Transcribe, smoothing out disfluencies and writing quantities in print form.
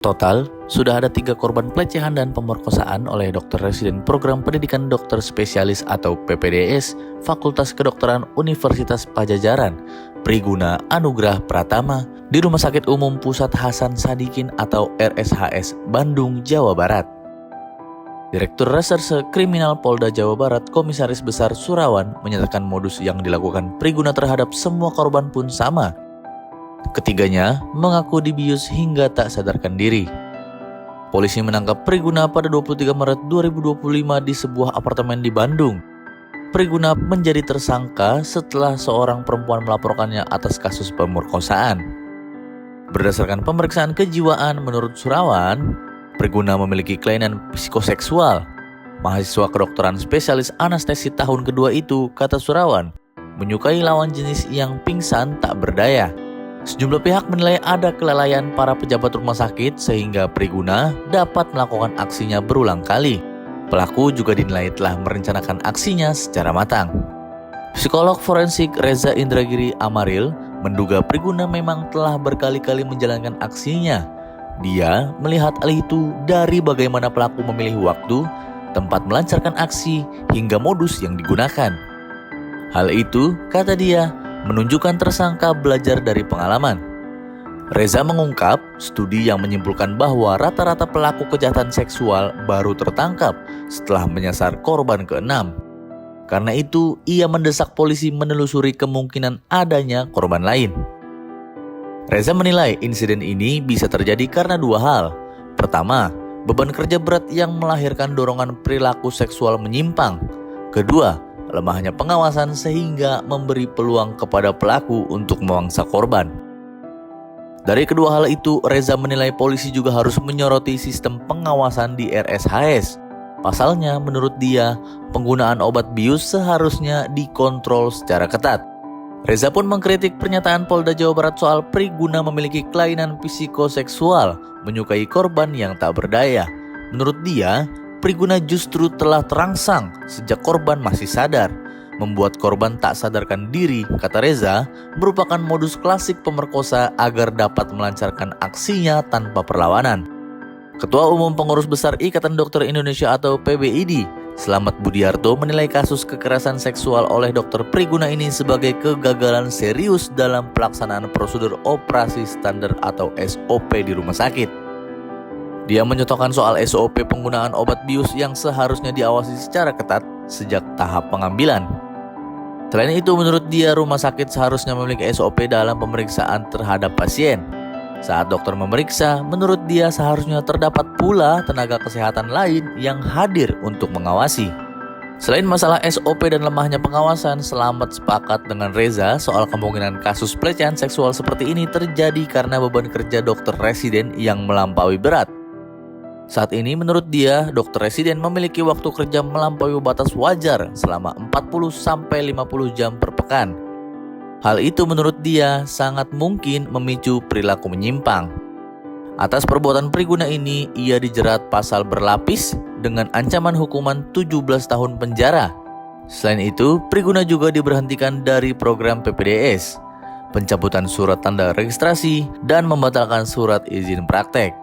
Total, sudah ada 3 korban pelecehan dan pemerkosaan oleh dokter residen program pendidikan dokter spesialis atau PPDS Fakultas Kedokteran Universitas Padjadjaran, Priguna Anugrah Pratama, di Rumah Sakit Umum Pusat Hasan Sadikin atau RSHS Bandung, Jawa Barat. Direktur Reserse Kriminal Polda Jawa Barat Komisaris Besar Surawan menyatakan modus yang dilakukan Priguna terhadap semua korban pun sama. Ketiganya mengaku dibius hingga tak sadarkan diri. Polisi menangkap Priguna pada 23 Maret 2025 di sebuah apartemen di Bandung. Priguna menjadi tersangka setelah seorang perempuan melaporkannya atas kasus pemerkosaan. Berdasarkan pemeriksaan kejiwaan menurut Surawan, Priguna memiliki kelainan psikoseksual. Mahasiswa kedokteran spesialis anestesi tahun kedua itu, kata Surawan, menyukai lawan jenis yang pingsan tak berdaya. Sejumlah pihak menilai ada kelalaian para pejabat rumah sakit sehingga Priguna dapat melakukan aksinya berulang kali. Pelaku juga dinilai telah merencanakan aksinya secara matang. Psikolog forensik Reza Indragiri Amaril menduga Priguna memang telah berkali-kali menjalankan aksinya. Dia melihat hal itu dari bagaimana pelaku memilih waktu, tempat melancarkan aksi, hingga modus yang digunakan. Hal itu, kata dia, menunjukkan tersangka belajar dari pengalaman. Reza mengungkap studi yang menyimpulkan bahwa rata-rata pelaku kejahatan seksual baru tertangkap setelah menyasar korban ke-6. Karena itu, ia mendesak polisi menelusuri kemungkinan adanya korban lain. Reza menilai insiden ini bisa terjadi karena 2 hal. Pertama, beban kerja berat yang melahirkan dorongan perilaku seksual menyimpang. Kedua, lemahnya pengawasan sehingga memberi peluang kepada pelaku untuk memangsa korban. Dari kedua hal itu, Reza menilai polisi juga harus menyoroti sistem pengawasan di RSHS. Pasalnya, menurut dia, penggunaan obat bius seharusnya dikontrol secara ketat. Reza pun mengkritik pernyataan Polda Jawa Barat soal Priguna memiliki kelainan psikoseksual, menyukai korban yang tak berdaya. Menurut dia, Priguna justru telah terangsang sejak korban masih sadar. Membuat korban tak sadarkan diri, kata Reza, merupakan modus klasik pemerkosa agar dapat melancarkan aksinya tanpa perlawanan. Ketua Umum Pengurus Besar Ikatan Dokter Indonesia atau PBID, Slamet Budiarto, menilai kasus kekerasan seksual oleh dokter Priguna ini sebagai kegagalan serius dalam pelaksanaan prosedur operasi standar atau SOP di rumah sakit. Dia menyatakan soal SOP penggunaan obat bius yang seharusnya diawasi secara ketat sejak tahap pengambilan. Selain itu, menurut dia rumah sakit seharusnya memiliki SOP dalam pemeriksaan terhadap pasien. Saat dokter memeriksa, menurut dia seharusnya terdapat pula tenaga kesehatan lain yang hadir untuk mengawasi. Selain masalah SOP dan lemahnya pengawasan, Slamet sepakat dengan Reza soal kemungkinan kasus pelecehan seksual seperti ini terjadi karena beban kerja dokter residen yang melampaui berat. Saat ini menurut dia, dokter residen memiliki waktu kerja melampaui batas wajar selama 40-50 jam per pekan. Hal itu menurut dia sangat mungkin memicu perilaku menyimpang. Atas perbuatan Priguna ini, ia dijerat pasal berlapis dengan ancaman hukuman 17 tahun penjara. Selain itu, Priguna juga diberhentikan dari program PPDS, pencabutan surat tanda registrasi, dan membatalkan surat izin praktek.